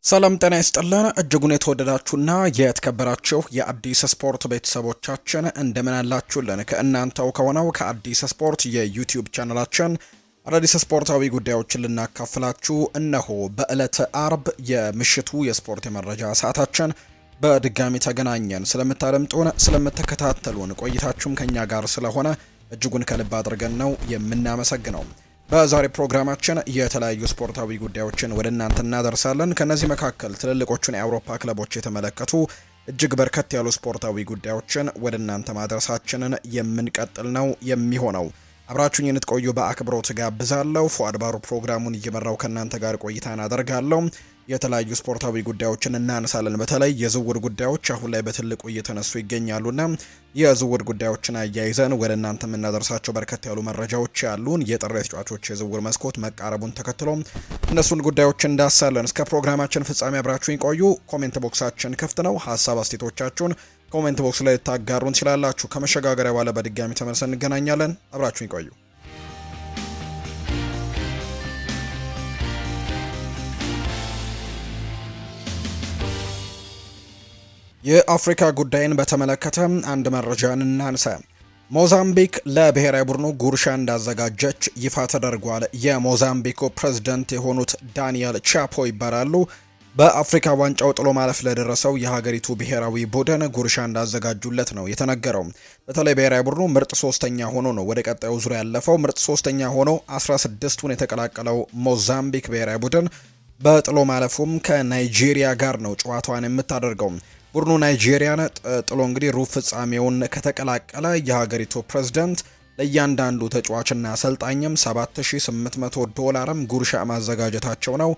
ሰላም ጤና ይስጥልን እጅጉን የተወደዳችሁና የተከበራችሁ የአዲስ ስፖርት ቤተሰቦቻችን እንደምን አላችሁልን? ከእናንተው ከሆነው ከአዲስ ስፖርት የዩቲዩብ ቻናላችን አዳዲስ ስፖርታዊ ጉዳዮችን ልናካፍላችሁ እነሆ በዕለተ አርብ የምሽቱ የስፖርት የመረጃ ሰዓታችን በድጋሚ ተገናኘን። ስለምታደምጡን፣ ስለምትከታተሉን ቆይታችሁም ከኛ ጋር ስለሆነ እጅጉን ከልብ አድርገን ነው የምናመሰግነው። በዛሬ ፕሮግራማችን የተለያዩ ስፖርታዊ ጉዳዮችን ወደ እናንተ እናደርሳለን። ከነዚህ መካከል ትልልቆቹን የአውሮፓ ክለቦች የተመለከቱ እጅግ በርከት ያሉ ስፖርታዊ ጉዳዮችን ወደ እናንተ ማድረሳችንን የምንቀጥል ነው የሚሆነው። አብራችሁኝ እንድትቆዩ በአክብሮት ጋብዛለሁ። ፉአድ ባሩ ፕሮግራሙን እየመራው ከእናንተ ጋር ቆይታን አደርጋለሁ። የተለያዩ ስፖርታዊ ጉዳዮችን እናነሳለን። በተለይ የዝውውር ጉዳዮች አሁን ላይ በትልቁ እየተነሱ ይገኛሉና የዝውውር ጉዳዮችን አያይዘን ወደ እናንተ የምናደርሳቸው በርከት ያሉ መረጃዎች ያሉን። የጥር ተጫዋቾች የዝውውር መስኮት መቃረቡን ተከትሎ እነሱን ጉዳዮች እንዳሳለን። እስከ ፕሮግራማችን ፍጻሜ አብራችሁኝ ቆዩ። ኮሜንት ቦክሳችን ክፍት ነው። ሀሳብ አስተያየቶቻችሁን ኮሜንት ቦክስ ላይ ልታጋሩን ትችላላችሁ። ከመሸጋገሪያ በኋላ በድጋሚ ተመልሰን እንገናኛለን። አብራችሁኝ ቆዩ። የአፍሪካ ጉዳይን በተመለከተ አንድ መረጃን እናንሳ። ሞዛምቢክ ለብሔራዊ ቡድኑ ጉርሻ እንዳዘጋጀች ይፋ ተደርጓል። የሞዛምቢኩ ፕሬዝዳንት የሆኑት ዳንኤል ቻፖ ይባላሉ። በአፍሪካ ዋንጫው ጥሎ ማለፍ ለደረሰው የሀገሪቱ ብሔራዊ ቡድን ጉርሻ እንዳዘጋጁለት ነው የተነገረው። በተለይ ብሔራዊ ቡድኑ ምርጥ ሶስተኛ ሆኖ ነው ወደ ቀጣዩ ዙሪያ ያለፈው። ምርጥ ሶስተኛ ሆኖ 16ቱን የተቀላቀለው ሞዛምቢክ ብሔራዊ ቡድን በጥሎ ማለፉም ከናይጄሪያ ጋር ነው ጨዋታዋን የምታደርገው። ቡድኑ ናይጄሪያን ጥሎ እንግዲህ ሩብ ፍጻሜውን ከተቀላቀለ የሀገሪቱ ፕሬዝዳንት ለእያንዳንዱ ተጫዋችና አሰልጣኝም $7800 ጉርሻ ማዘጋጀታቸው ነው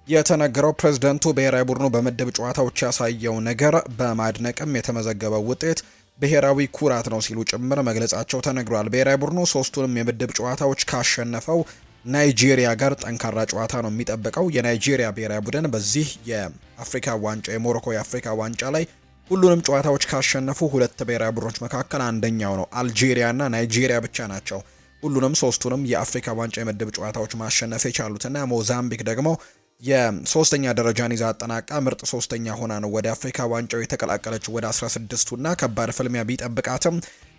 የተነገረው። ፕሬዝዳንቱ ብሔራዊ ቡድኑ በምድብ ጨዋታዎች ያሳየው ነገር በማድነቅም የተመዘገበው ውጤት ብሔራዊ ኩራት ነው ሲሉ ጭምር መግለጻቸው ተነግሯል። ብሔራዊ ቡድኑ ሶስቱንም የምድብ ጨዋታዎች ካሸነፈው ናይጄሪያ ጋር ጠንካራ ጨዋታ ነው የሚጠብቀው። የናይጄሪያ ብሔራዊ ቡድን በዚህ የአፍሪካ ዋንጫ የሞሮኮ የአፍሪካ ዋንጫ ላይ ሁሉንም ጨዋታዎች ካሸነፉ ሁለት ብሔራዊ ቡድኖች መካከል አንደኛው ነው። አልጄሪያና ናይጄሪያ ብቻ ናቸው ሁሉንም ሶስቱንም የአፍሪካ ዋንጫ የምድብ ጨዋታዎች ማሸነፍ የቻሉትና ሞዛምቢክ ደግሞ የሶስተኛ ደረጃን ይዛ አጠናቃ ምርጥ ሶስተኛ ሆና ነው ወደ አፍሪካ ዋንጫው የተቀላቀለች ወደ 16ቱና ከባድ ፍልሚያ ቢጠብቃትም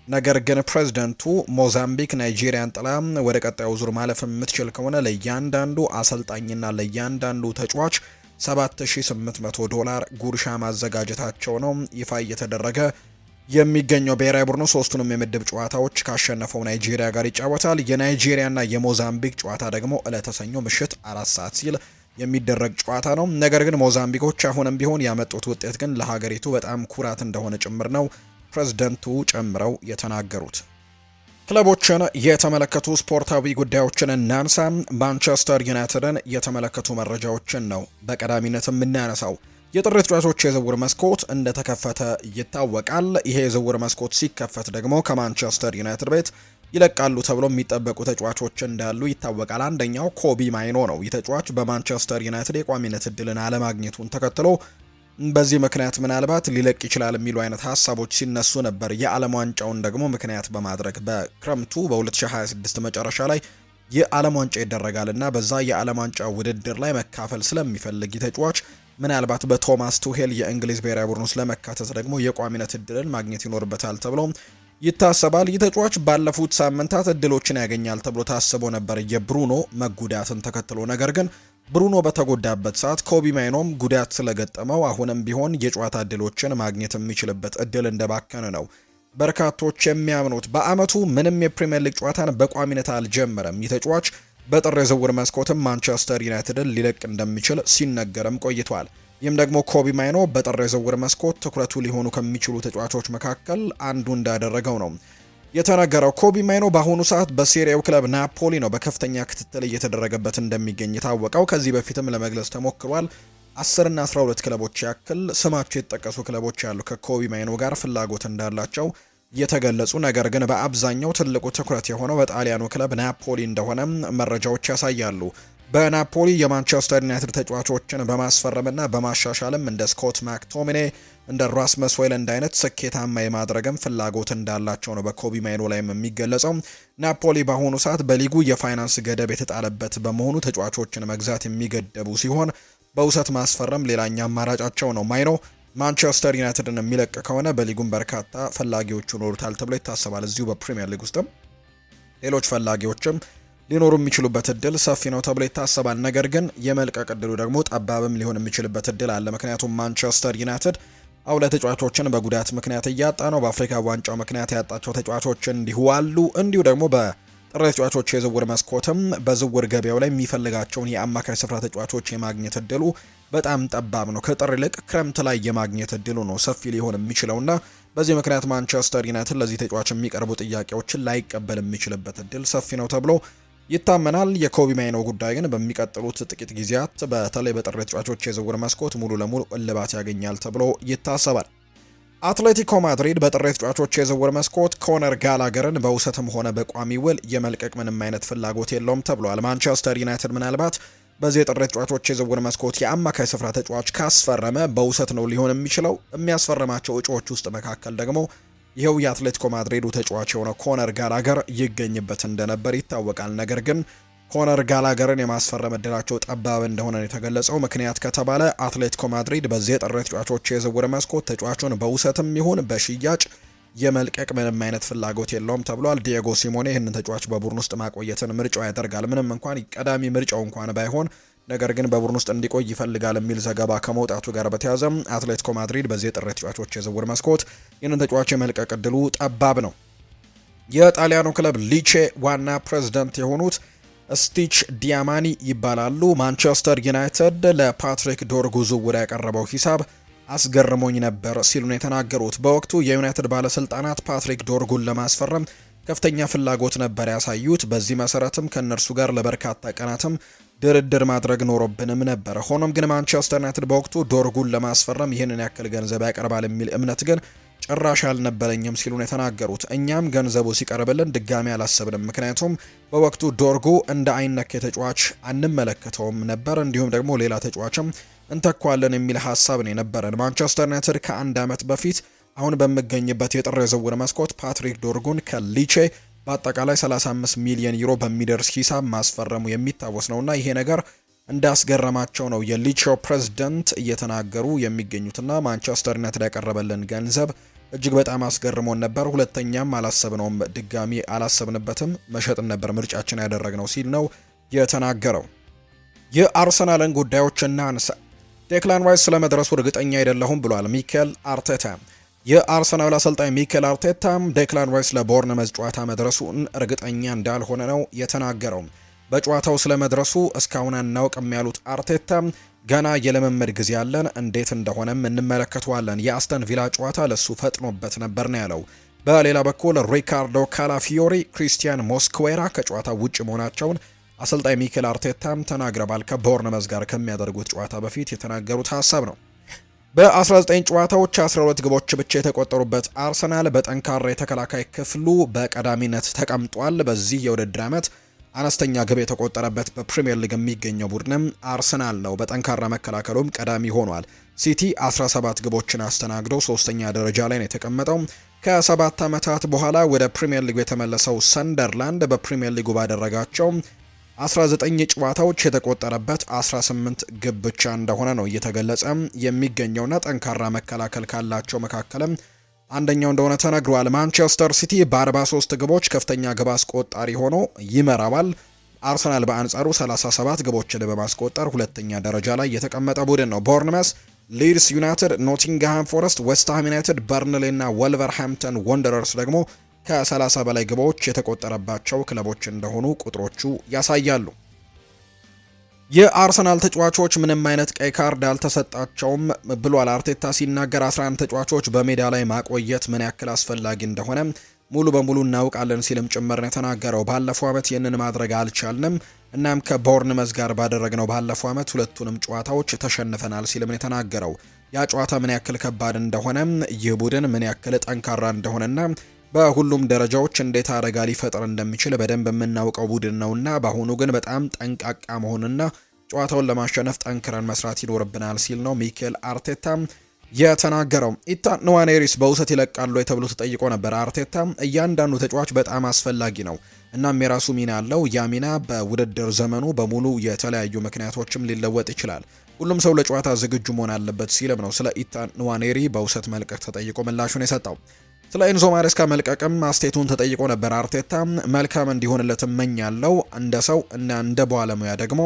ነገር ግን ፕሬዝዳንቱ ሞዛምቢክ ናይጄሪያን ጥላ ወደ ቀጣዩ ዙር ማለፍ የምትችል ከሆነ ለእያንዳንዱ አሰልጣኝና ለእያንዳንዱ ተጫዋች $7800 ጉርሻ ማዘጋጀታቸው ነው ይፋ እየተደረገ የሚገኘው። ብሔራዊ ቡድኑ ሶስቱንም የምድብ ጨዋታዎች ካሸነፈው ናይጄሪያ ጋር ይጫወታል። የናይጄሪያና የሞዛምቢክ ጨዋታ ደግሞ ዕለተ ሰኞ ምሽት 4 ሰዓት ሲል የሚደረግ ጨዋታ ነው። ነገር ግን ሞዛምቢኮች አሁንም ቢሆን ያመጡት ውጤት ግን ለሀገሪቱ በጣም ኩራት እንደሆነ ጭምር ነው ፕሬዝዳንቱ ጨምረው የተናገሩት። ክለቦችን የተመለከቱ ስፖርታዊ ጉዳዮችን እናንሳ። ማንቸስተር ዩናይትድን የተመለከቱ መረጃዎችን ነው በቀዳሚነት የምናነሳው። የጥር ተጫዋቾች የዝውውር መስኮት እንደተከፈተ ይታወቃል። ይሄ የዝውውር መስኮት ሲከፈት ደግሞ ከማንቸስተር ዩናይትድ ቤት ይለቃሉ ተብሎ የሚጠበቁ ተጫዋቾች እንዳሉ ይታወቃል። አንደኛው ኮቢ ማይኖ ነው። ይህ ተጫዋች በማንቸስተር ዩናይትድ የቋሚነት እድልን አለማግኘቱን ተከትሎ በዚህ ምክንያት ምናልባት ሊለቅ ይችላል የሚሉ አይነት ሀሳቦች ሲነሱ ነበር። የዓለም ዋንጫውን ደግሞ ምክንያት በማድረግ በክረምቱ በ2026 መጨረሻ ላይ የዓለም ዋንጫ ይደረጋልና በዛ የዓለም ዋንጫ ውድድር ላይ መካፈል ስለሚፈልግ ተጫዋች ምናልባት በቶማስ ቱሄል የእንግሊዝ ብሔራዊ ቡድን ውስጥ ለመካተት ደግሞ የቋሚነት እድልን ማግኘት ይኖርበታል ተብሎ ይታሰባል። ይህ ተጫዋች ባለፉት ሳምንታት እድሎችን ያገኛል ተብሎ ታስቦ ነበር የብሩኖ መጉዳትን ተከትሎ። ነገር ግን ብሩኖ በተጎዳበት ሰዓት ኮቢ ማይኖም ጉዳት ስለገጠመው አሁንም ቢሆን የጨዋታ እድሎችን ማግኘት የሚችልበት እድል እንደባከነ ነው በርካቶች የሚያምኑት። በአመቱ ምንም የፕሪሚየር ሊግ ጨዋታን በቋሚነት አልጀመረም። ይህ ተጫዋች በጥር የዝውውር መስኮትም ማንቸስተር ዩናይትድን ሊለቅ እንደሚችል ሲነገርም ቆይቷል። ይህም ደግሞ ኮቢ ማይኖ በጥር የዝውውር መስኮት ትኩረቱ ሊሆኑ ከሚችሉ ተጫዋቾች መካከል አንዱ እንዳደረገው ነው የተነገረው። ኮቢ ማይኖ በአሁኑ ሰዓት በሴሪያው ክለብ ናፖሊ ነው በከፍተኛ ክትትል እየተደረገበት እንደሚገኝ የታወቀው። ከዚህ በፊትም ለመግለጽ ተሞክሯል። 10 እና 12 ክለቦች ያክል ስማቸው የተጠቀሱ ክለቦች ያሉ ከኮቢ ማይኖ ጋር ፍላጎት እንዳላቸው የተገለጹ፣ ነገር ግን በአብዛኛው ትልቁ ትኩረት የሆነው በጣሊያኑ ክለብ ናፖሊ እንደሆነ መረጃዎች ያሳያሉ። በናፖሊ የማንቸስተር ዩናይትድ ተጫዋቾችን በማስፈረምና በማሻሻልም እንደ ስኮት ማክቶሚኔ እንደ ራስመስ ሆይሉንድ አይነት ስኬታማ የማድረግም ፍላጎት እንዳላቸው ነው በኮቢ ማይኖ ላይም የሚገለጸው። ናፖሊ በአሁኑ ሰዓት በሊጉ የፋይናንስ ገደብ የተጣለበት በመሆኑ ተጫዋቾችን መግዛት የሚገደቡ ሲሆን በውሰት ማስፈረም ሌላኛ አማራጫቸው ነው። ማይኖ ማንቸስተር ዩናይትድን የሚለቅ ከሆነ በሊጉም በርካታ ፈላጊዎች ይኖሩታል ተብሎ ይታሰባል። እዚሁ በፕሪሚየር ሊግ ውስጥም ሌሎች ፈላጊዎችም ሊኖሩ የሚችሉበት እድል ሰፊ ነው ተብሎ ይታሰባል። ነገር ግን የመልቀቅ እድሉ ደግሞ ጠባብም ሊሆን የሚችልበት እድል አለ። ምክንያቱም ማንቸስተር ዩናይትድ አሁን ተጫዋቾችን በጉዳት ምክንያት እያጣ ነው። በአፍሪካ ዋንጫው ምክንያት ያጣቸው ተጫዋቾች እንዲሁ አሉ። እንዲሁ ደግሞ በጥር ተጫዋቾች የዝውውር መስኮትም በዝውውር ገበያው ላይ የሚፈልጋቸውን የአማካይ ስፍራ ተጫዋቾች የማግኘት እድሉ በጣም ጠባብ ነው። ከጥር ይልቅ ክረምት ላይ የማግኘት እድሉ ነው ሰፊ ሊሆን የሚችለውና በዚህ ምክንያት ማንቸስተር ዩናይትድ ለዚህ ተጫዋች የሚቀርቡ ጥያቄዎችን ላይቀበል የሚችልበት እድል ሰፊ ነው ተብሎ ይታመናል። የኮቢ ማይኖ ጉዳይ ግን በሚቀጥሉት ጥቂት ጊዜያት በተለይ በጥር ተጫዋቾች የዝውውር መስኮት ሙሉ ለሙሉ እልባት ያገኛል ተብሎ ይታሰባል። አትሌቲኮ ማድሪድ በጥር ተጫዋቾች የዝውውር መስኮት ኮነር ጋላገርን በውሰትም ሆነ በቋሚ ውል የመልቀቅ ምንም አይነት ፍላጎት የለውም ተብሏል። ማንቸስተር ዩናይትድ ምናልባት በዚህ የጥር ተጫዋቾች የዝውውር መስኮት የአማካይ ስፍራ ተጫዋች ካስፈረመ በውሰት ነው ሊሆን የሚችለው። የሚያስፈርማቸው እጩዎች ውስጥ መካከል ደግሞ ይኸው የአትሌቲኮ ማድሪዱ ተጫዋች የሆነው ኮነር ጋላገር ይገኝበት እንደነበር ይታወቃል። ነገር ግን ኮነር ጋላገርን የማስፈረም እድላቸው ጠባብ እንደሆነ ነው የተገለጸው። ምክንያት ከተባለ አትሌቲኮ ማድሪድ በዚህ የጥር ተጫዋቾች የዝውውር መስኮት ተጫዋቹን በውሰትም ይሁን በሽያጭ የመልቀቅ ምንም አይነት ፍላጎት የለውም ተብሏል። ዲየጎ ሲሞኔ ይህንን ተጫዋች በቡድን ውስጥ ማቆየትን ምርጫው ያደርጋል። ምንም እንኳን ቀዳሚ ምርጫው እንኳን ባይሆን ነገር ግን በቡድን ውስጥ እንዲቆይ ይፈልጋል የሚል ዘገባ ከመውጣቱ ጋር በተያያዘ አትሌቲኮ ማድሪድ በዚህ የጥር ተጫዋቾች የዝውውር መስኮት ይህንን ተጫዋች የመልቀቅ እድሉ ጠባብ ነው። የጣሊያኑ ክለብ ሊቼ ዋና ፕሬዝዳንት የሆኑት ስቲች ዲያማኒ ይባላሉ። ማንቸስተር ዩናይትድ ለፓትሪክ ዶርጉ ዝውውር ያቀረበው ሂሳብ አስገርሞኝ ነበር ሲሉ ነው የተናገሩት። በወቅቱ የዩናይትድ ባለስልጣናት ፓትሪክ ዶርጉን ለማስፈረም ከፍተኛ ፍላጎት ነበር ያሳዩት። በዚህ መሰረትም ከእነርሱ ጋር ለበርካታ ቀናትም ድርድር ማድረግ ኖሮብንም ነበር። ሆኖም ግን ማንቸስተር ዩናይትድ በወቅቱ ዶርጉን ለማስፈረም ይህንን ያክል ገንዘብ ያቀርባል የሚል እምነት ግን ጭራሽ አልነበረኝም ሲሉ ነው የተናገሩት። እኛም ገንዘቡ ሲቀርብልን ድጋሚ አላሰብንም፣ ምክንያቱም በወቅቱ ዶርጉ እንደ አይነክ ተጫዋች አንመለከተውም ነበር፣ እንዲሁም ደግሞ ሌላ ተጫዋችም እንተኳለን የሚል ሀሳብ ነው የነበረን። ማንቸስተር ዩናይትድ ከአንድ ዓመት በፊት አሁን በሚገኝበት የጥር የዝውውር መስኮት ፓትሪክ ዶርጉን ከሊቼ በአጠቃላይ 35 ሚሊዮን ዩሮ በሚደርስ ሂሳብ ማስፈረሙ የሚታወስ ነውና ይሄ ነገር እንዳስገረማቸው ነው የሊቼው ፕሬዝዳንት እየተናገሩ የሚገኙትና ማንቸስተር ዩናይትድ ያቀረበልን ገንዘብ እጅግ በጣም አስገርሞን ነበር፣ ሁለተኛም አላሰብነውም፣ ድጋሚ አላሰብንበትም፣ መሸጥን ነበር ምርጫችን ያደረግነው ሲል ነው የተናገረው። የአርሰናልን ጉዳዮች እናንሳ። ዴክላን ራይስ ስለመድረሱ እርግጠኛ አይደለሁም ብሏል ሚኬል አርቴታ። የአርሰናል አሰልጣኝ ሚኬል አርቴታ ዴክላን ራይስ ለቦርንመዝ ጨዋታ መድረሱን እርግጠኛ እንዳልሆነ ነው የተናገረው። በጨዋታው ስለመድረሱ እስካሁን አናውቅም ያሉት አርቴታ ገና የለመመድ ጊዜ ያለን እንዴት እንደሆነም እንመለከተዋለን። የአስተን ቪላ ጨዋታ ለሱ ፈጥኖበት ነበር ነው ያለው። በሌላ በኩል ሪካርዶ ካላፊዮሪ፣ ክሪስቲያን ሞስኩዌራ ከጨዋታ ውጭ መሆናቸውን አሰልጣኝ ሚኬል አርቴታም ተናግረዋል። ከቦርንመዝ ጋር ከሚያደርጉት ጨዋታ በፊት የተናገሩት ሀሳብ ነው። በ19 ጨዋታዎች 12 ግቦች ብቻ የተቆጠሩበት አርሰናል በጠንካራ የተከላካይ ክፍሉ በቀዳሚነት ተቀምጧል። በዚህ የውድድር ዓመት አነስተኛ ግብ የተቆጠረበት በፕሪሚየር ሊግ የሚገኘው ቡድንም አርሰናል ነው። በጠንካራ መከላከሉም ቀዳሚ ሆኗል። ሲቲ 17 ግቦችን አስተናግዶ ሶስተኛ ደረጃ ላይ ነው የተቀመጠው። ከ7 ዓመታት በኋላ ወደ ፕሪሚየር ሊጉ የተመለሰው ሰንደርላንድ በፕሪሚየር ሊጉ ባደረጋቸው 19 ጨዋታዎች የተቆጠረበት 18 ግብ ብቻ እንደሆነ ነው እየተገለጸ የሚገኘውና ጠንካራ መከላከል ካላቸው መካከልም አንደኛው እንደሆነ ተነግሯል። ማንቸስተር ሲቲ በ43 ግቦች ከፍተኛ ግብ አስቆጣሪ ሆኖ ይመራዋል። አርሰናል በአንጻሩ 37 ግቦችን በማስቆጠር ሁለተኛ ደረጃ ላይ የተቀመጠ ቡድን ነው። ቦርንመስ፣ ሊድስ ዩናይትድ፣ ኖቲንግሃም ፎረስት፣ ዌስትሃም ዩናይትድ፣ በርንሌ እና ወልቨርሃምፕተን ወንደረርስ ደግሞ ከ30 በላይ ግቦች የተቆጠረባቸው ክለቦች እንደሆኑ ቁጥሮቹ ያሳያሉ። የአርሰናል ተጫዋቾች ምንም አይነት ቀይ ካርድ አልተሰጣቸውም ብሏል አርቴታ ሲናገር። 11 ተጫዋቾች በሜዳ ላይ ማቆየት ምን ያክል አስፈላጊ እንደሆነ ሙሉ በሙሉ እናውቃለን ሲልም ጭምር ነው የተናገረው። ባለፈው ዓመት ይህንን ማድረግ አልቻልንም፣ እናም ከቦርንመዝ ጋር ባደረግነው ባለፈው ዓመት ሁለቱንም ጨዋታዎች ተሸንፈናል ሲልም ነው የተናገረው። ያ ጨዋታ ምን ያክል ከባድ እንደሆነ፣ ይህ ቡድን ምን ያክል ጠንካራ እንደሆነና በሁሉም ደረጃዎች እንዴት አደጋ ሊፈጥር እንደሚችል በደንብ የምናውቀው ቡድን ነውና በአሁኑ ግን በጣም ጠንቃቃ መሆንና ጨዋታውን ለማሸነፍ ጠንክረን መስራት ይኖርብናል ሲል ነው ሚኬል አርቴታ የተናገረው። ኢታን ንዋኔሪስ በውሰት ይለቃሉ ተብሎ ተጠይቆ ነበር። አርቴታ እያንዳንዱ ተጫዋች በጣም አስፈላጊ ነው፣ እናም የራሱ ሚና አለው። ያ ሚና በውድድር ዘመኑ በሙሉ የተለያዩ ምክንያቶችም ሊለወጥ ይችላል። ሁሉም ሰው ለጨዋታ ዝግጁ መሆን አለበት ሲልም ነው ስለ ኢታን ንዋኔሪ በውሰት መልቀቅ ተጠይቆ ምላሹን የሰጠው። ስለ ኤንዞ ማሬስካ መልቀቅም አስቴቱን ተጠይቆ ነበር። አርቴታ መልካም እንዲሆንለት እመኛለሁ፣ እንደ ሰው እና እንደ ባለሙያ ደግሞ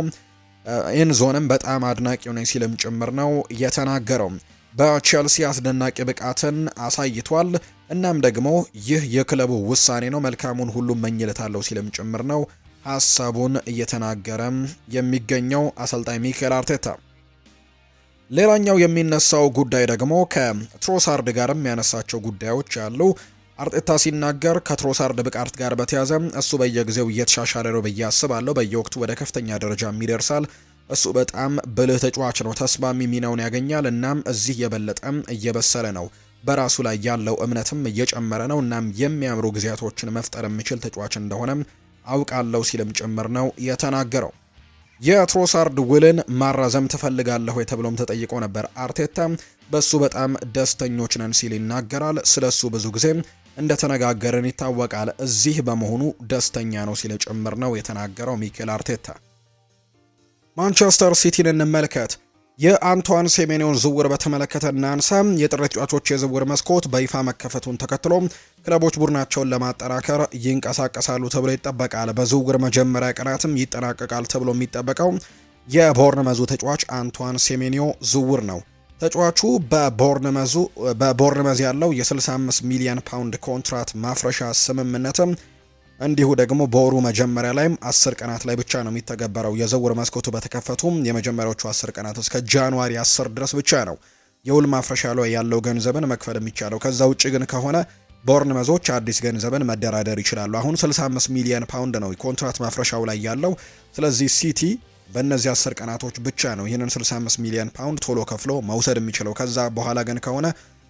ኤንዞንም በጣም አድናቂው ነኝ ሲልም ጭምር ነው የተናገረው። በቼልሲ አስደናቂ ብቃትን አሳይቷል፣ እናም ደግሞ ይህ የክለቡ ውሳኔ ነው፣ መልካሙን ሁሉ እመኝለታለሁ ሲልም ጭምር ነው ሀሳቡን እየተናገረ የሚገኘው አሰልጣኝ ሚኬል አርቴታ። ሌላኛው የሚነሳው ጉዳይ ደግሞ ከትሮሳርድ ጋርም ያነሳቸው ጉዳዮች አሉ። አርቴታ ሲናገር ከትሮሳርድ ብቃት ጋር በተያዘ እሱ በየጊዜው እየተሻሻለ ነው ብዬ አስባለሁ፣ በየወቅቱ ወደ ከፍተኛ ደረጃም ይደርሳል። እሱ በጣም ብልህ ተጫዋች ነው፣ ተስማሚ ሚናውን ያገኛል፣ እናም እዚህ የበለጠም እየበሰለ ነው፣ በራሱ ላይ ያለው እምነትም እየጨመረ ነው፣ እናም የሚያምሩ ጊዜያቶችን መፍጠር የሚችል ተጫዋች እንደሆነም አውቃለሁ ሲልም ጭምር ነው የተናገረው። የትሮሳርድ ውልን ማራዘም ትፈልጋለህ ወይ ተብሎም ተጠይቆ ነበር። አርቴታ በሱ በጣም ደስተኞች ነን ሲል ይናገራል። ስለሱ ብዙ ጊዜ እንደተነጋገርን ይታወቃል። እዚህ በመሆኑ ደስተኛ ነው ሲል ጭምር ነው የተናገረው ሚኬል አርቴታ። ማንቸስተር ሲቲን እንመልከት። የአንቷን ሴሜኒዮን ዝውውር በተመለከተ እናንሳ። የጥር ተጫዋቾች የዝውውር መስኮት በይፋ መከፈቱን ተከትሎ ክለቦች ቡድናቸውን ለማጠናከር ይንቀሳቀሳሉ ተብሎ ይጠበቃል። በዝውውር መጀመሪያ ቀናትም ይጠናቀቃል ተብሎ የሚጠበቀው የቦርንመዙ ተጫዋች አንቷን ሴሜኒዮ ዝውውር ነው። ተጫዋቹ በቦርንመዝ ያለው የ65 ሚሊዮን ፓውንድ ኮንትራት ማፍረሻ ስምምነትም እንዲሁ ደግሞ በወሩ መጀመሪያ ላይም 10 ቀናት ላይ ብቻ ነው የሚተገበረው። የዝውውር መስኮቱ በተከፈቱም የመጀመሪያዎቹ 10 ቀናት እስከ ጃንዋሪ 10 ድረስ ብቻ ነው የውል ማፍረሻ ላይ ያለው ገንዘብን መክፈል የሚቻለው። ከዛ ውጭ ግን ከሆነ ቦርንመዞች አዲስ ገንዘብን መደራደር ይችላሉ። አሁን 65 ሚሊዮን ፓውንድ ነው ኮንትራት ማፍረሻው ላይ ያለው። ስለዚህ ሲቲ በእነዚህ 10 ቀናቶች ብቻ ነው ይህንን 65 ሚሊዮን ፓውንድ ቶሎ ከፍሎ መውሰድ የሚችለው። ከዛ በኋላ ግን ከሆነ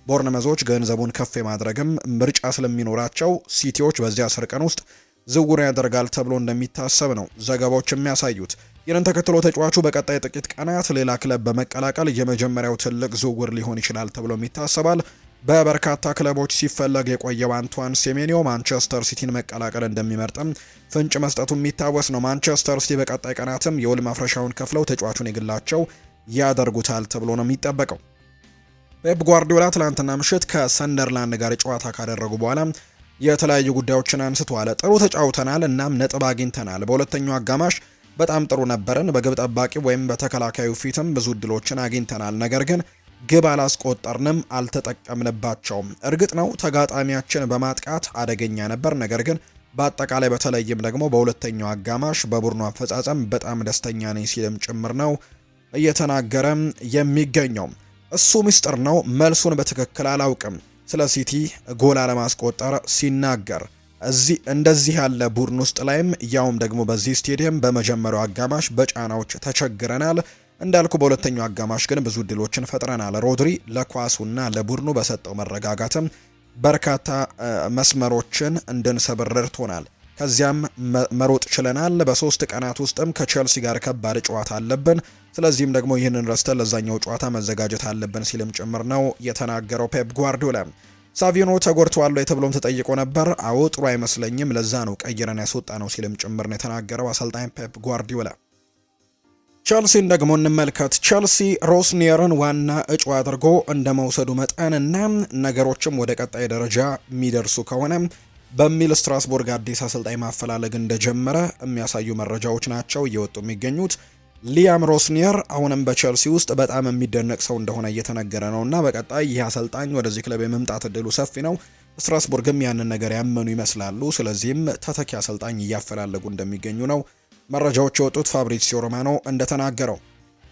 ቦርንመዞች ገንዘቡን ከፍ ማድረግም ምርጫ ስለሚኖራቸው ሲቲዎች በዚህ 10 ቀን ውስጥ ዝውውር ያደርጋል ተብሎ እንደሚታሰብ ነው ዘገባዎች የሚያሳዩት። ይህንን ተከትሎ ተጫዋቹ በቀጣይ ጥቂት ቀናት ሌላ ክለብ በመቀላቀል የመጀመሪያው ትልቅ ዝውውር ሊሆን ይችላል ተብሎ ይታሰባል። በበርካታ ክለቦች ሲፈለግ የቆየው አንቷን ሴሜኒዮ ማንቸስተር ሲቲን መቀላቀል እንደሚመርጥም ፍንጭ መስጠቱ የሚታወስ ነው። ማንቸስተር ሲቲ በቀጣይ ቀናትም የውል ማፍረሻውን ከፍለው ተጫዋቹን የግላቸው ያደርጉታል ተብሎ ነው የሚጠበቀው። ፔፕ ጓርዲዮላ ትላንትና ምሽት ከሰንደርላንድ ጋር ጨዋታ ካደረጉ በኋላ የተለያዩ ጉዳዮችን አንስተዋል። ጥሩ ተጫውተናል፣ እናም ነጥብ አግኝተናል። በሁለተኛው አጋማሽ በጣም ጥሩ ነበርን። በግብ ጠባቂ ወይም በተከላካዩ ፊትም ብዙ እድሎችን አግኝተናል፣ ነገር ግን ግብ አላስቆጠርንም፣ አልተጠቀምንባቸውም። እርግጥ ነው ተጋጣሚያችን በማጥቃት አደገኛ ነበር፣ ነገር ግን በአጠቃላይ በተለይም ደግሞ በሁለተኛው አጋማሽ በቡድኑ አፈጻጸም በጣም ደስተኛ ነኝ ሲልም ጭምር ነው እየተናገረም የሚገኘው። እሱ ምስጢር ነው፣ መልሱን በትክክል አላውቅም። ስለ ሲቲ ጎል አለማስቆጠር ሲናገር እንደዚህ ያለ ቡድን ውስጥ ላይም ያውም ደግሞ በዚህ ስቴዲየም በመጀመሪያው አጋማሽ በጫናዎች ተቸግረናል። እንዳልኩ በሁለተኛው አጋማሽ ግን ብዙ እድሎችን ፈጥረናል። ሮድሪ ለኳሱና ለቡድኑ በሰጠው መረጋጋትም በርካታ መስመሮችን እንድንሰብር ረድቶናል። ከዚያም መሮጥ ችለናል። በ3 ቀናት ውስጥም ከቼልሲ ጋር ከባድ ጨዋታ አለብን። ስለዚህም ደግሞ ይህንን ረስተን ለዛኛው ጨዋታ መዘጋጀት አለብን ሲልም ጭምር ነው የተናገረው ፔፕ ጓርዲዮላ። ሳቪኖ ተጎድቷል ተብሎም ተጠይቆ ነበር። አዎ ጥሩ አይመስለኝም፣ ለዛ ነው ቀይረን ያስወጣ ነው ሲልም ጭምር ነው የተናገረው አሰልጣኝ ፔፕ ጓርዲዮላ። ቸልሲን ደግሞ እንመልከት። ቸልሲ ሮስኒየርን ዋና እጩ አድርጎ እንደ መውሰዱ መጠንና ነገሮችም ወደ ቀጣይ ደረጃ የሚደርሱ ከሆነ በሚል ስትራስቡርግ አዲስ አሰልጣኝ ማፈላለግ እንደጀመረ የሚያሳዩ መረጃዎች ናቸው እየወጡ የሚገኙት። ሊያም ሮስኒየር አሁንም በቸልሲ ውስጥ በጣም የሚደነቅ ሰው እንደሆነ እየተነገረ ነውና በቀጣይ ይህ አሰልጣኝ ወደዚህ ክለብ የመምጣት እድሉ ሰፊ ነው። ስትራስቡርግም ያንን ነገር ያመኑ ይመስላሉ። ስለዚህም ተተኪ አሰልጣኝ እያፈላለጉ እንደሚገኙ ነው መረጃዎች የወጡት። ፋብሪዚዮ ሮማኖ እንደተናገረው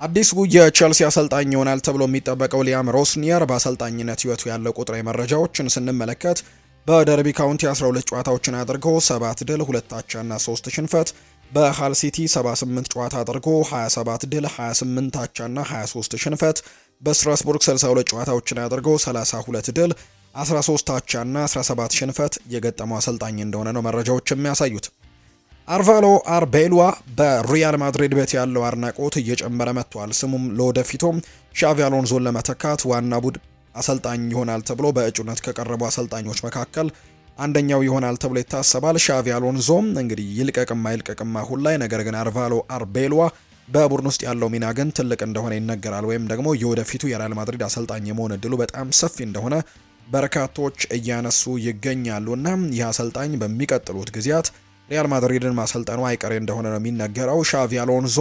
አዲሱ የቸልሲ አሰልጣኝ ይሆናል ተብሎ የሚጠበቀው ሊያም ሮስኒየር በአሰልጣኝነት ህይወቱ ያለው ቁጥራዊ መረጃዎችን ስንመለከት በደርቢ ካውንቲ 12 ጨዋታዎችን አድርጎ 7 ድል፣ 2 አቻና 3 ሽንፈት፣ በሃል ሲቲ 78 ጨዋታ አድርጎ 27 ድል፣ 28 አቻና 23 ሽንፈት፣ በስትራስቡርግ 62 ጨዋታዎችን አድርጎ 32 ድል፣ 13 አቻና 17 ሽንፈት የገጠመው አሰልጣኝ እንደሆነ ነው መረጃዎች የሚያሳዩት። አርቫሎ አርቤሎዋ በሪያል ማድሪድ ቤት ያለው አድናቆት እየጨመረ መጥቷል። ስሙም ለወደፊቱም ሻቪ አሎንዞን ለመተካት ዋና ቡድን አሰልጣኝ ይሆናል ተብሎ በእጩነት ከቀረቡ አሰልጣኞች መካከል አንደኛው ይሆናል ተብሎ ይታሰባል። ሻቪ አሎንዞም እንግዲህ ይልቀቅማ አሁን ላይ፣ ነገር ግን አርቫሎ አርቤሎዋ በቡድን ውስጥ ያለው ሚና ግን ትልቅ እንደሆነ ይነገራል። ወይም ደግሞ የወደፊቱ የሪያል ማድሪድ አሰልጣኝ የመሆን እድሉ በጣም ሰፊ እንደሆነ በርካቶች እያነሱ ይገኛሉ እና ይህ አሰልጣኝ በሚቀጥሉት ጊዜያት ሪያል ማድሪድን ማሰልጠኑ አይቀሬ እንደሆነ ነው የሚነገረው። ሻቪ አሎንዞ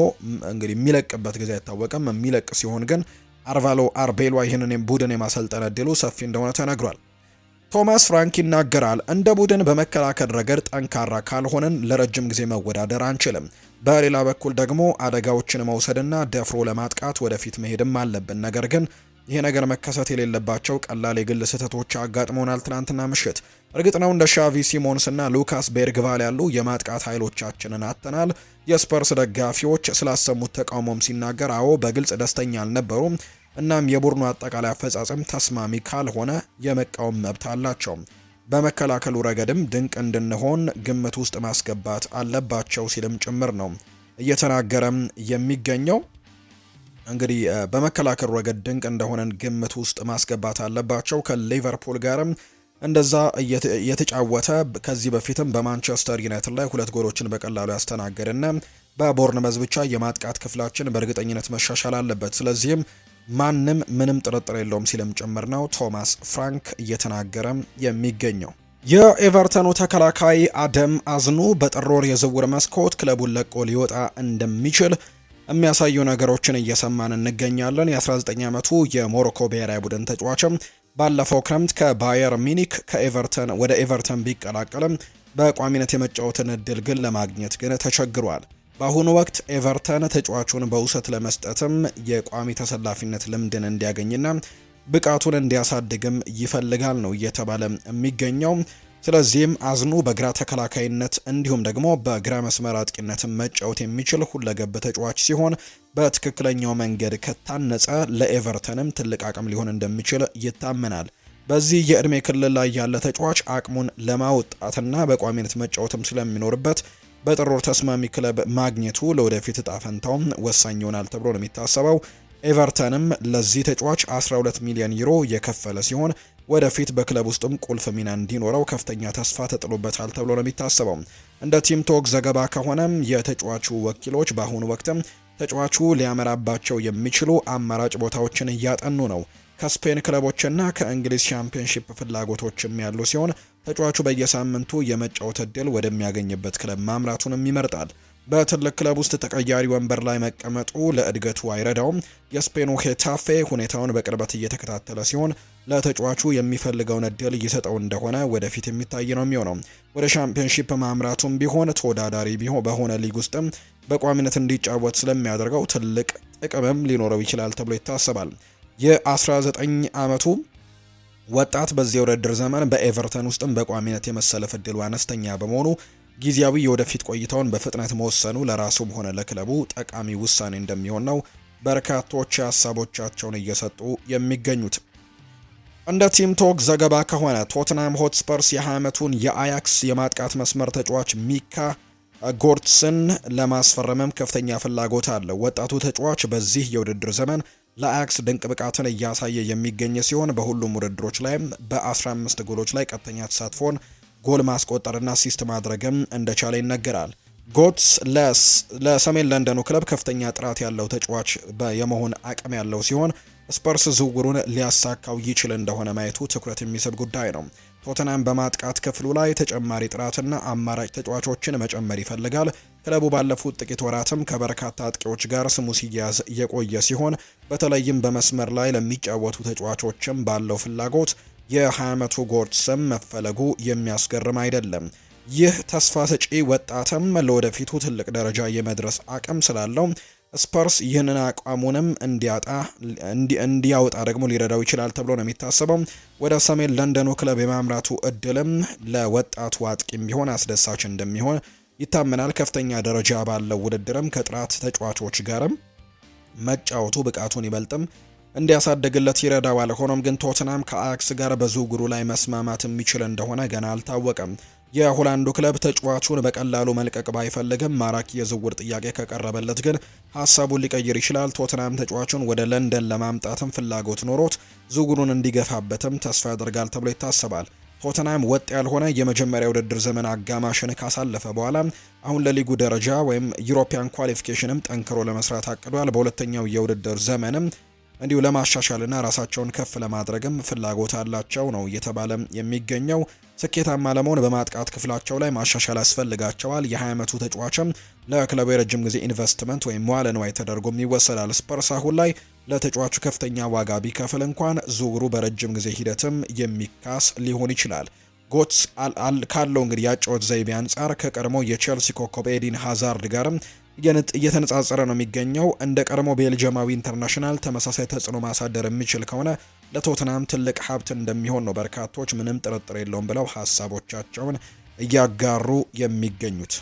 እንግዲህ የሚለቅበት ጊዜ አይታወቅም። የሚለቅ ሲሆን ግን አርቫሎ አርቤሏ ይህንን ቡድን የማሰልጠን እድሉ ሰፊ እንደሆነ ተነግሯል። ቶማስ ፍራንክ ይናገራል። እንደ ቡድን በመከላከል ረገድ ጠንካራ ካልሆንን ለረጅም ጊዜ መወዳደር አንችልም። በሌላ በኩል ደግሞ አደጋዎችን መውሰድና ደፍሮ ለማጥቃት ወደፊት መሄድም አለብን። ነገር ግን ይሄ ነገር መከሰት የሌለባቸው ቀላል የግል ስህተቶች አጋጥመውናል ትናንትና ምሽት። እርግጥ ነው እንደ ሻቪ ሲሞንስ እና ሉካስ ቤርግቫል ያሉ የማጥቃት ኃይሎቻችንን አጥተናል። የስፐርስ ደጋፊዎች ስላሰሙት ተቃውሞም ሲናገር አዎ በግልጽ ደስተኛ አልነበሩም። እናም የቡድኑ አጠቃላይ አፈጻጸም ተስማሚ ካልሆነ የመቃወም መብት አላቸው። በመከላከሉ ረገድም ድንቅ እንድንሆን ግምት ውስጥ ማስገባት አለባቸው ሲልም ጭምር ነው እየተናገረም የሚገኘው። እንግዲህ በመከላከሉ ረገድ ድንቅ እንደሆነን ግምት ውስጥ ማስገባት አለባቸው። ከሊቨርፑል ጋርም እንደዛ የተጫወተ ከዚህ በፊትም በማንቸስተር ዩናይትድ ላይ 2 ጎሎችን በቀላሉ ያስተናገደና በቦርንመዝ ብቻ የማጥቃት ክፍላችን በእርግጠኝነት መሻሻል አለበት። ስለዚህም ማንም ምንም ጥርጥር የለውም ሲልም ጭምር ነው ቶማስ ፍራንክ እየተናገረ የሚገኘው። የኤቨርተኑ ተከላካይ አደም አዝኑ በጥር ወር የዝውውር መስኮት ክለቡን ለቆ ሊወጣ እንደሚችል የሚያሳዩ ነገሮችን እየሰማን እንገኛለን። የ19 ዓመቱ የሞሮኮ ብሔራዊ ቡድን ተጫዋችም ባለፈው ክረምት ከባየር ሚኒክ ወደ ኤቨርተን ቢቀላቀልም በቋሚነት የመጫወትን እድል ግን ለማግኘት ግን ተቸግሯል። በአሁኑ ወቅት ኤቨርተን ተጫዋቹን በውሰት ለመስጠትም የቋሚ ተሰላፊነት ልምድን እንዲያገኝና ብቃቱን እንዲያሳድግም ይፈልጋል ነው እየተባለ የሚገኘው። ስለዚህም አዝኑ በግራ ተከላካይነት እንዲሁም ደግሞ በግራ መስመር አጥቂነትን መጫወት የሚችል ሁለገብ ተጫዋች ሲሆን በትክክለኛው መንገድ ከታነጸ ለኤቨርተንም ትልቅ አቅም ሊሆን እንደሚችል ይታመናል። በዚህ የእድሜ ክልል ላይ ያለ ተጫዋች አቅሙን ለማውጣትና በቋሚነት መጫወትም ስለሚኖርበት በጥር ወር ተስማሚ ክለብ ማግኘቱ ለወደፊት እጣ ፈንታው ወሳኝ ይሆናል ተብሎ ነው የሚታሰበው። ኤቨርተንም ለዚህ ተጫዋች 12 ሚሊዮን ዩሮ የከፈለ ሲሆን ወደፊት በክለብ ውስጥም ቁልፍ ሚና እንዲኖረው ከፍተኛ ተስፋ ተጥሎበታል ተብሎ ነው የሚታሰበው። እንደ ቲም ቶክ ዘገባ ከሆነም የተጫዋቹ ወኪሎች በአሁኑ ወቅትም ተጫዋቹ ሊያመራባቸው የሚችሉ አማራጭ ቦታዎችን እያጠኑ ነው። ከስፔን ክለቦችና ከእንግሊዝ ሻምፒዮንሺፕ ፍላጎቶችም ያሉ ሲሆን ተጫዋቹ በየሳምንቱ የመጫወት እድል ወደሚያገኝበት ክለብ ማምራቱንም ይመርጣል። በትልቅ ክለብ ውስጥ ተቀያሪ ወንበር ላይ መቀመጡ ለእድገቱ አይረዳውም። የስፔኑ ሄታፌ ሁኔታውን በቅርበት እየተከታተለ ሲሆን ለተጫዋቹ የሚፈልገውን እድል እየሰጠው እንደሆነ ወደፊት የሚታይ ነው የሚሆነው። ወደ ሻምፒዮንሺፕ ማምራቱም ቢሆን ተወዳዳሪ በሆነ ሊግ ውስጥም በቋሚነት እንዲጫወት ስለሚያደርገው ትልቅ ጥቅምም ሊኖረው ይችላል ተብሎ ይታሰባል። የ19 ዓመቱ ወጣት በዚህ የውድድር ዘመን በኤቨርተን ውስጥም በቋሚነት የመሰለፍ እድሉ አነስተኛ በመሆኑ ጊዜያዊ የወደፊት ቆይታውን በፍጥነት መወሰኑ ለራሱም ሆነ ለክለቡ ጠቃሚ ውሳኔ እንደሚሆን ነው በርካቶች ሀሳቦቻቸውን እየሰጡ የሚገኙት። እንደ ቲም ቶክ ዘገባ ከሆነ ቶትናም ሆትስፐርስ የ20 ዓመቱን የአያክስ የማጥቃት መስመር ተጫዋች ሚካ ጎርትስን ለማስፈረምም ከፍተኛ ፍላጎት አለው። ወጣቱ ተጫዋች በዚህ የውድድር ዘመን ለአያክስ ድንቅ ብቃትን እያሳየ የሚገኝ ሲሆን በሁሉም ውድድሮች ላይ በ15 ጎሎች ላይ ቀጥተኛ ተሳትፎን ጎል ማስቆጠርና አሲስት ማድረግም እንደቻለ ይነገራል። ጎትስ ለሰሜን ለንደኑ ክለብ ከፍተኛ ጥራት ያለው ተጫዋች የመሆን አቅም ያለው ሲሆን ስፐርስ ዝውውሩን ሊያሳካው ይችል እንደሆነ ማየቱ ትኩረት የሚስብ ጉዳይ ነው። ቶተናም በማጥቃት ክፍሉ ላይ ተጨማሪ ጥራትና አማራጭ ተጫዋቾችን መጨመር ይፈልጋል። ክለቡ ባለፉት ጥቂት ወራትም ከበርካታ አጥቂዎች ጋር ስሙ ሲያያዝ የቆየ ሲሆን በተለይም በመስመር ላይ ለሚጫወቱ ተጫዋቾችም ባለው ፍላጎት የ20 ዓመቱ ጎርትስም መፈለጉ የሚያስገርም አይደለም። ይህ ተስፋ ሰጪ ወጣትም ለወደፊቱ ትልቅ ደረጃ የመድረስ አቅም ስላለው ስፐርስ ይህንን አቋሙንም እንዲያወጣ ደግሞ ሊረዳው ይችላል ተብሎ ነው የሚታሰበው። ወደ ሰሜን ለንደኑ ክለብ የማምራቱ እድልም ለወጣቱ አጥቂም ቢሆን አስደሳች እንደሚሆን ይታመናል። ከፍተኛ ደረጃ ባለው ውድድርም ከጥራት ተጫዋቾች ጋርም መጫወቱ ብቃቱን ይበልጥም እንዲያሳድግለት ይረዳዋል። ሆኖም ግን ቶትናም ከአያክስ ጋር በዝውውሩ ላይ መስማማት የሚችል እንደሆነ ገና አልታወቀም። የሆላንዱ ክለብ ተጫዋቹን በቀላሉ መልቀቅ ባይፈልግም ማራኪ የዝውውር ጥያቄ ከቀረበለት ግን ሀሳቡን ሊቀይር ይችላል። ቶትናም ተጫዋቹን ወደ ለንደን ለማምጣትም ፍላጎት ኖሮት ዝውውሩን እንዲገፋበትም ተስፋ ያደርጋል ተብሎ ይታሰባል። ቶተናም ወጥ ያልሆነ የመጀመሪያ ውድድር ዘመን አጋማሽን ካሳለፈ በኋላ አሁን ለሊጉ ደረጃ ወይም ዩሮፒያን ኳሊፊኬሽንም ጠንክሮ ለመስራት አቅዷል። በሁለተኛው የውድድር ዘመንም እንዲሁ ለማሻሻልና ራሳቸውን ከፍ ለማድረግም ፍላጎት አላቸው ነው እየተባለ የሚገኘው። ስኬታማ ለመሆን በማጥቃት ክፍላቸው ላይ ማሻሻል ያስፈልጋቸዋል። የ20 ዓመቱ ተጫዋችም ለክለቡ የረጅም ጊዜ ኢንቨስትመንት ወይም መዋለ ንዋይ ተደርጎም ይወሰዳል። ስፐርስ አሁን ላይ ለተጫዋቹ ከፍተኛ ዋጋ ቢከፍል እንኳን ዝውውሩ በረጅም ጊዜ ሂደትም የሚካስ ሊሆን ይችላል። ጎትስ ካለው እንግዲህ ያጫወት ዘይቤ አንጻር ከቀድሞ የቼልሲ ኮከብ ኤዲን ሃዛርድ ጋርም እየተነጻጸረ ነው የሚገኘው። እንደ ቀድሞ ቤልጅየማዊ ኢንተርናሽናል ተመሳሳይ ተጽዕኖ ማሳደር የሚችል ከሆነ ለቶትናም ትልቅ ሀብት እንደሚሆን ነው በርካቶች ምንም ጥርጥር የለውም ብለው ሀሳቦቻቸውን እያጋሩ የሚገኙት።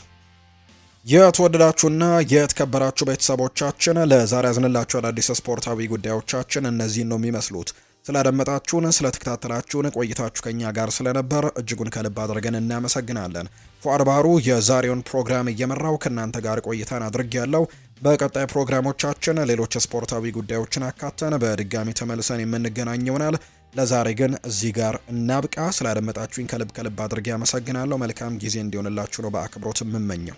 የተወደዳችሁና የተከበራችሁ ቤተሰቦቻችን ለዛሬ ያዝንላችሁ አዳዲስ ስፖርታዊ ጉዳዮቻችን እነዚህን ነው የሚመስሉት። ስላደመጣችሁን ስለተከታተላችሁን ቆይታችሁ ከኛ ጋር ስለነበር እጅጉን ከልብ አድርገን እናመሰግናለን። ፉአድ ባህሩ የዛሬውን ፕሮግራም እየመራው ከእናንተ ጋር ቆይታን አድርጌያለሁ። በቀጣይ ፕሮግራሞቻችን ሌሎች ስፖርታዊ ጉዳዮችን አካተን በድጋሚ ተመልሰን የምንገናኝ ይሆናል። ለዛሬ ግን እዚህ ጋር እናብቃ። ስላደመጣችሁኝ ከልብ አድርጌ አመሰግናለሁ። መልካም ጊዜ እንዲሆንላችሁ ነው በአክብሮት የምመኘው።